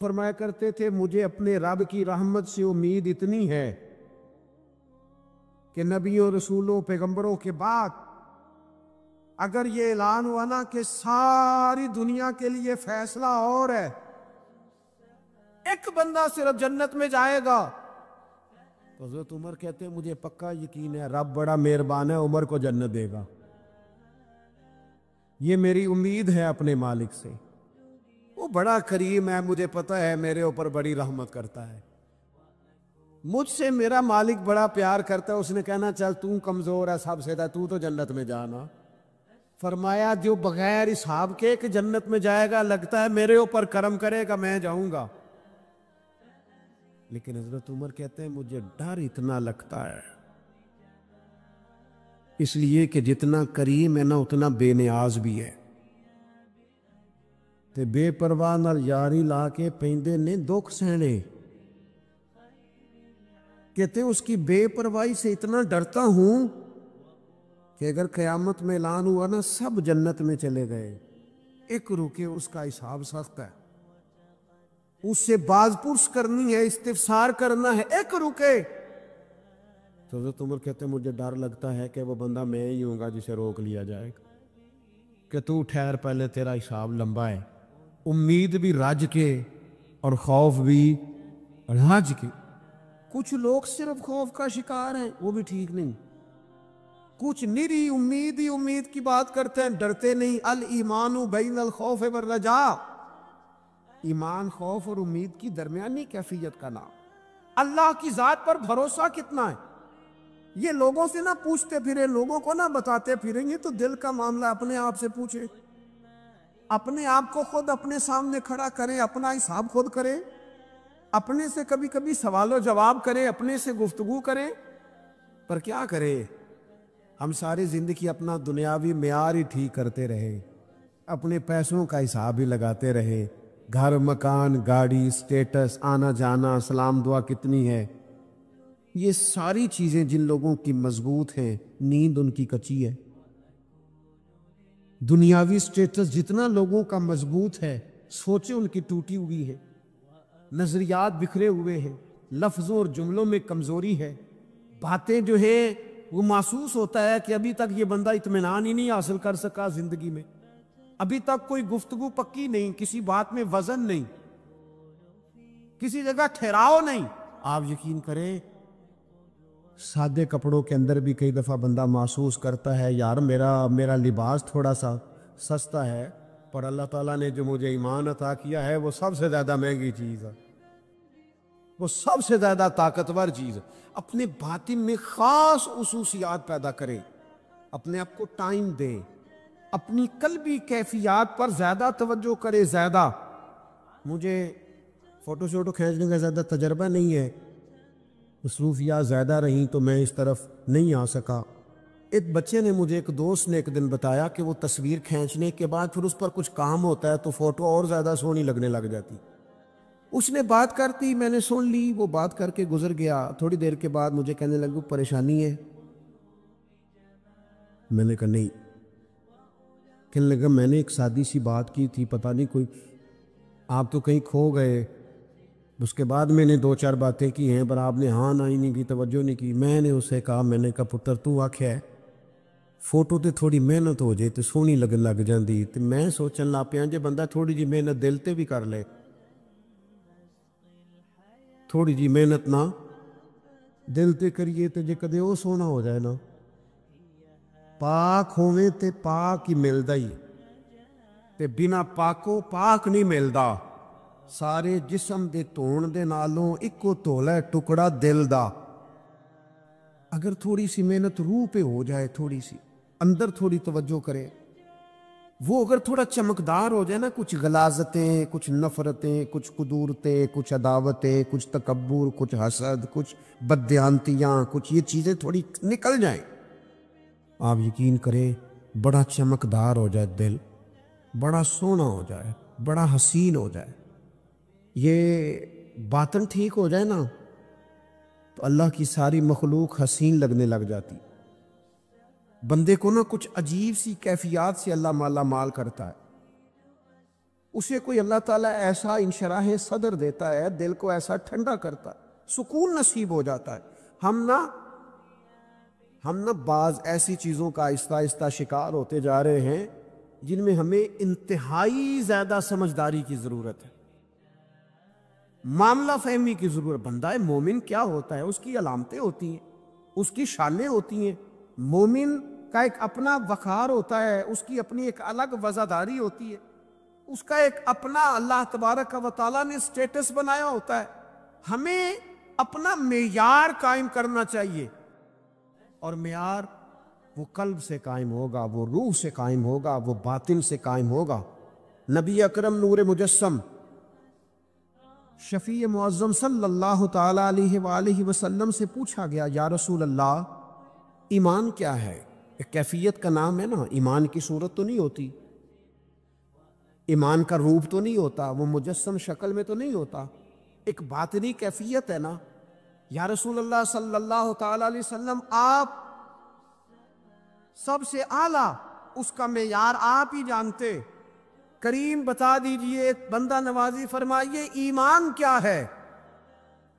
فرمایا کرتے تھے مجھے اپنے رب کی رحمت سے امید اتنی ہے کہ نبیوں رسولوں پیغمبروں کے بعد اگر یہ اعلان ہوا نا کہ ساری دنیا کے لیے فیصلہ اور ہے، ایک بندہ صرف جنت میں جائے گا، تو حضرت عمر کہتے ہیں مجھے پکا یقین ہے رب بڑا مہربان ہے، عمر کو جنت دے گا۔ یہ میری امید ہے اپنے مالک سے، وہ بڑا کریم ہے، مجھے پتہ ہے میرے اوپر بڑی رحمت کرتا ہے، مجھ سے میرا مالک بڑا پیار کرتا ہے۔ اس نے کہنا چل تو کمزور ہے سب سے تو جنت میں جانا۔ فرمایا جو بغیر حساب کے کہ جنت میں جائے گا، لگتا ہے میرے اوپر کرم کرے گا میں جاؤں گا، لیکن حضرت عمر کہتے ہیں مجھے ڈر اتنا لگتا ہے، اس لیے کہ جتنا کریم ہے نا اتنا بے نیاز بھی ہے، تے بے پرواہ نال یاری لا کے پیندے نے دکھ سہنے۔ کہتے ہیں اس کی بے پرواہی سے اتنا ڈرتا ہوں کہ اگر قیامت میں اعلان ہوا نا سب جنت میں چلے گئے، ایک رکے اس کا حساب سخت ہے، اس سے باز پرس کرنی ہے، استفسار کرنا ہے، ایک رکے۔ تو حضرت عمر کہتے ہیں مجھے ڈر لگتا ہے کہ وہ بندہ میں ہی ہوں گا جسے روک لیا جائے گا کہ تو ٹھہر پہلے تیرا حساب لمبا ہے۔ امید بھی رج کے اور خوف بھی رج کے۔ کچھ لوگ صرف خوف کا شکار ہیں، وہ بھی ٹھیک نہیں، کچھ نری امید ہی امید کی بات کرتے ہیں، ڈرتے نہیں۔ الایمان بین الخوف والرجاء، ایمان خوف اور امید کی درمیانی کیفیت کا نام۔ اللہ کی ذات پر بھروسہ کتنا ہے، یہ لوگوں سے نہ پوچھتے پھرے، لوگوں کو نہ بتاتے پھریں گے، تو دل کا معاملہ اپنے آپ سے پوچھے، اپنے آپ کو خود اپنے سامنے کھڑا کریں، اپنا حساب خود کریں، اپنے سے کبھی کبھی سوال و جواب کریں، اپنے سے گفتگو کریں۔ پر کیا کریں، ہم ساری زندگی اپنا دنیاوی معیار ہی ٹھیک کرتے رہے، اپنے پیسوں کا حساب ہی لگاتے رہے، گھر مکان گاڑی سٹیٹس آنا جانا سلام دعا کتنی ہے، یہ ساری چیزیں جن لوگوں کی مضبوط ہیں نیند ان کی کچی ہے۔ دنیاوی سٹیٹس جتنا لوگوں کا مضبوط ہے سوچیں ان کی ٹوٹی ہوئی ہے، نظریات بکھرے ہوئے ہیں، لفظوں اور جملوں میں کمزوری ہے، باتیں جو ہیں وہ محسوس ہوتا ہے کہ ابھی تک یہ بندہ اطمینان ہی نہیں حاصل کر سکا زندگی میں، ابھی تک کوئی گفتگو پکی نہیں، کسی بات میں وزن نہیں، کسی جگہ ٹھہراؤ نہیں۔ آپ یقین کریں سادے کپڑوں کے اندر بھی کئی دفعہ بندہ محسوس کرتا ہے یار میرا لباس تھوڑا سا سستا ہے، پر اللہ تعالیٰ نے جو مجھے ایمان عطا کیا ہے وہ سب سے زیادہ مہنگی چیز ہے، وہ سب سے زیادہ طاقتور چیز ہے۔ اپنے باطن میں خاص خصوصیات پیدا کریں، اپنے آپ کو ٹائم دیں، اپنی قلبی کیفیات پر زیادہ توجہ کریں۔ زیادہ مجھے فوٹو شوٹو کھینچنے کا زیادہ تجربہ نہیں ہے، مصروفیات زیادہ رہیں تو میں اس طرف نہیں آ سکا۔ ایک بچے نے مجھے، ایک دوست نے ایک دن بتایا کہ وہ تصویر کھینچنے کے بعد پھر اس پر کچھ کام ہوتا ہے تو فوٹو اور زیادہ سونی لگنے لگ جاتی۔ اس نے بات کرتی، میں نے سن لی، وہ بات کر کے گزر گیا۔ تھوڑی دیر کے بعد مجھے کہنے لگا پریشانی ہے، میں نے کہا نہیں، کہنے لگا میں نے ایک سادی سی بات کی تھی، پتہ نہیں کوئی آپ تو کہیں کھو گئے، اس کے بعد میں نے دو چار باتیں کی ہیں پر آپ نے ہاں نہ ہی نہیں کی، توجہ نہیں کی۔ میں نے اسے کہا، میں نے کہا پتر تو آکھیا ہے فوٹو تے تھوڑی محنت ہو جائے تو سونی لگن لگ جاندی، تے میں سوچن لگ پیا جے بندہ تھوڑی جی محنت دل تے بھی کر لے، تھوڑی جی محنت نہ دل تے کریے تے جے کدے وہ سونا ہو جائے نا، پاک ہوویں تے پاک ہی ملدا ہی، تے بنا پاکو پاک نہیں ملدا۔ سارے جسم دے دھون دے نالوں اکو دھولا ہے ٹکڑا دل دا۔ اگر تھوڑی سی محنت روح پہ ہو جائے، تھوڑی سی اندر تھوڑی توجہ کرے، وہ اگر تھوڑا چمکدار ہو جائے نا، کچھ غلاظتیں، کچھ نفرتیں، کچھ قدورتیں، کچھ عداوتیں، کچھ تکبر، کچھ حسد، کچھ بددیانتیاں، کچھ یہ چیزیں تھوڑی نکل جائیں، آپ یقین کریں بڑا چمکدار ہو جائے دل، بڑا سونا ہو جائے، بڑا حسین ہو جائے۔ یہ باطن ٹھیک ہو جائے نا تو اللہ کی ساری مخلوق حسین لگنے لگ جاتی، بندے کو نا کچھ عجیب سی کیفیات سے اللہ مالا مال کرتا ہے۔ اسے کوئی اللہ تعالیٰ ایسا انشراح صدر دیتا ہے، دل کو ایسا ٹھنڈا کرتا ہے، سکون نصیب ہو جاتا ہے۔ ہم نہ بعض ایسی چیزوں کا آہستہ آہستہ شکار ہوتے جا رہے ہیں جن میں ہمیں انتہائی زیادہ سمجھداری کی ضرورت ہے، معاملہ فہمی کی ضرورت۔ بندہ مومن کیا ہوتا ہے؟ اس کی علامتیں ہوتی ہیں، اس کی شانیں ہوتی ہیں۔ مومن کا ایک اپنا وقار ہوتا ہے، اس کی اپنی ایک الگ وزاداری ہوتی ہے، اس کا ایک اپنا اللہ تبارک و تعالیٰ نے سٹیٹس بنایا ہوتا ہے۔ ہمیں اپنا معیار قائم کرنا چاہیے، اور معیار وہ قلب سے قائم ہوگا، وہ روح سے قائم ہوگا، وہ باطن سے قائم ہوگا۔ نبی اکرم نور مجسم شفیع معظم صلی اللہ تعالی علیہ وآلہ وسلم سے پوچھا گیا، یا رسول اللہ ایمان کیا ہے؟ ایک کیفیت کا نام ہے نا، ایمان کی صورت تو نہیں ہوتی، ایمان کا روپ تو نہیں ہوتا، وہ مجسم شکل میں تو نہیں ہوتا، ایک باطنی کیفیت ہے نا۔ یا رسول اللہ صلی اللہ تعالی علیہ وسلم آپ سب سے اعلیٰ، اس کا معیار آپ ہی جانتے، کریم بتا دیجئے، بندہ نوازی فرمائیے ایمان کیا ہے؟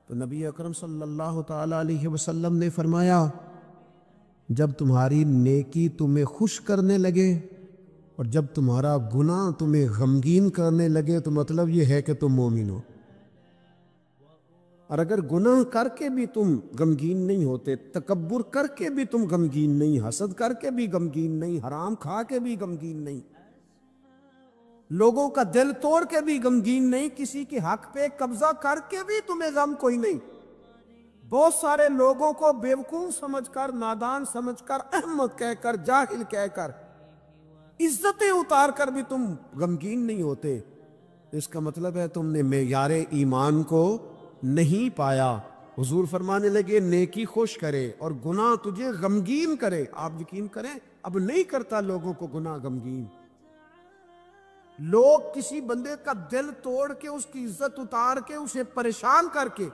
تو نبی اکرم صلی اللہ تعالی علیہ وسلم نے فرمایا، جب تمہاری نیکی تمہیں خوش کرنے لگے اور جب تمہارا گناہ تمہیں غمگین کرنے لگے، تو مطلب یہ ہے کہ تم مومن ہو۔ اور اگر گناہ کر کے بھی تم غمگین نہیں ہوتے، تکبر کر کے بھی تم غمگین نہیں، حسد کر کے بھی غمگین نہیں، حرام کھا کے بھی غمگین نہیں، لوگوں کا دل توڑ کے بھی غمگین نہیں، کسی کے حق پہ قبضہ کر کے بھی تمہیں غم کوئی نہیں، بہت سارے لوگوں کو بیوقوف سمجھ کر، نادان سمجھ کر، احمق کہہ کر، جاہل کہہ کر، عزتیں اتار کر بھی تم غمگین نہیں ہوتے، اس کا مطلب ہے تم نے معیار ایمان کو نہیں پایا۔ حضور فرمانے لگے نیکی خوش کرے اور گناہ تجھے غمگین کرے۔ آپ یقین کریں اب نہیں کرتا لوگوں کو گناہ غمگین۔ لوگ کسی بندے کا دل توڑ کے، اس کی عزت اتار کے، اسے پریشان کر کے،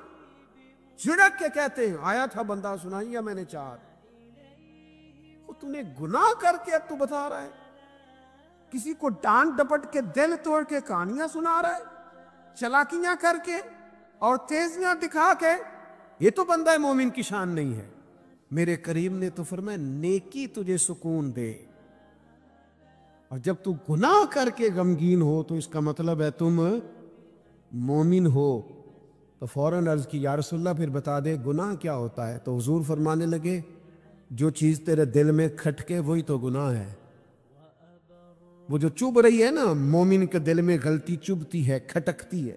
جھڑک کے کہتے ہیں آیا تھا بندہ سنائیا میں نے چار، وہ تو نے گناہ کر کے اب تو بتا رہا ہے، کسی کو ڈانٹ ڈپٹ کے دل توڑ کے کہانیاں سنا رہا ہے، چلاکیاں کر کے اور تیزیاں دکھا کے، یہ تو بندہ مومن کی شان نہیں ہے۔ میرے کریم نے تو فرمایا نیکی تجھے سکون دے، اور جب تو گناہ کر کے غمگین ہو تو اس کا مطلب ہے تم مومن ہو۔ تو فوراً عرض کی یا رسول اللہ پھر بتا دے گناہ کیا ہوتا ہے؟ تو حضور فرمانے لگے جو چیز تیرے دل میں کھٹکے وہی تو گناہ ہے۔ وہ جو چبھ رہی ہے نا، مومن کے دل میں غلطی چبھتی ہے، کھٹکتی ہے،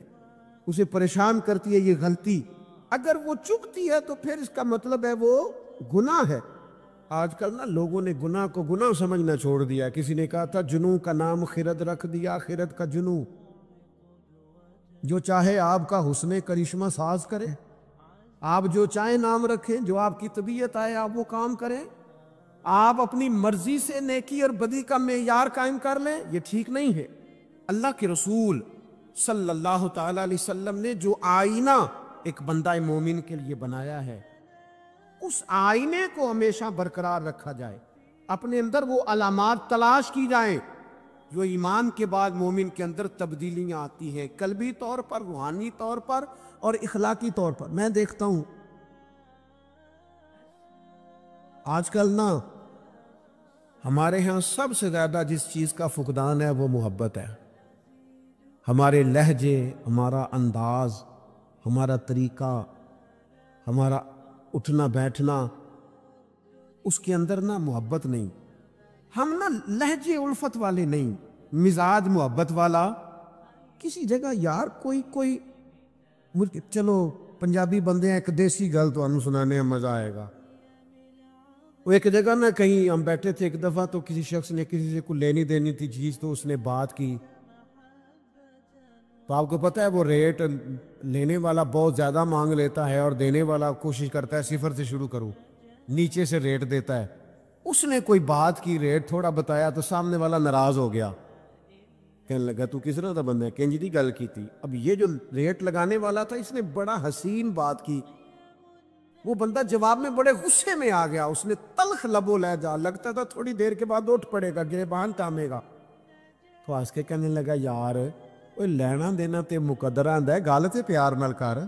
اسے پریشان کرتی ہے یہ غلطی، اگر وہ چبھتی ہے تو پھر اس کا مطلب ہے وہ گناہ ہے۔ آج کل نا لوگوں نے گناہ کو گناہ سمجھنا چھوڑ دیا۔ کسی نے کہا تھا جنوں کا نام خرد رکھ دیا، خرد کا جنوں، جو چاہے آپ کا حسن کرشمہ ساز کرے، آپ جو چاہیں نام رکھیں، جو آپ کی طبیعت آئے آپ وہ کام کریں، آپ اپنی مرضی سے نیکی اور بدی کا معیار قائم کر لیں، یہ ٹھیک نہیں ہے۔ اللہ کے رسول صلی اللہ تعالی علیہ وسلم نے جو آئینہ ایک بندہ مومن کے لیے بنایا ہے، اس آئینے کو ہمیشہ برقرار رکھا جائے، اپنے اندر وہ علامات تلاش کی جائیں جو ایمان کے بعد مومن کے اندر تبدیلیاں آتی ہیں، قلبی طور پر، روحانی طور پر اور اخلاقی طور پر۔ میں دیکھتا ہوں آج کل نا ہمارے ہاں سب سے زیادہ جس چیز کا فقدان ہے وہ محبت ہے۔ ہمارے لہجے، ہمارا انداز، ہمارا طریقہ، ہمارا اٹھنا بیٹھنا، اس کے اندر نا محبت نہیں۔ ہم نا لہجے الفت والے نہیں، مزاج محبت والا۔ کسی جگہ یار کوئی چلو پنجابی بندے ہیں، ایک دیسی گل تو انہوں سنانے میں مزہ آئے گا۔ وہ ایک جگہ نا کہیں ہم بیٹھے تھے ایک دفعہ، تو کسی شخص نے کسی سے کوئی لینی دینی تھی چیز، تو اس نے بات کی، تو آپ کو پتہ ہے وہ ریٹ لینے والا بہت زیادہ مانگ لیتا ہے اور دینے والا کوشش کرتا ہے صفر سے شروع کروں، نیچے سے ریٹ دیتا ہے۔ اس نے کوئی بات کی، ریٹ تھوڑا بتایا، تو سامنے والا ناراض ہو گیا، کہنے لگا تو کس طرح دا بندہ ہے، کنج دی گل کی تھی۔ اب یہ جو ریٹ لگانے والا تھا اس نے بڑا حسین بات کی، وہ بندہ جواب میں بڑے غصے میں آ گیا، اس نے تلخ لبو لہجہ، لگتا تھا تھوڑی دیر کے بعد اٹھ پڑے گا، گریبان تامے گا۔ تو ہنس کے کہنے لگا یار ਓਏ ਲੈਣਾ ਦੇਣਾ ਤੇ ਮੁਕੱਦਰਾਂ ਹੁੰਦਾ ਹੈ, ਗੱਲ ਤੇ ਪਿਆਰ ਨਾਲ ਕਰ।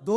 2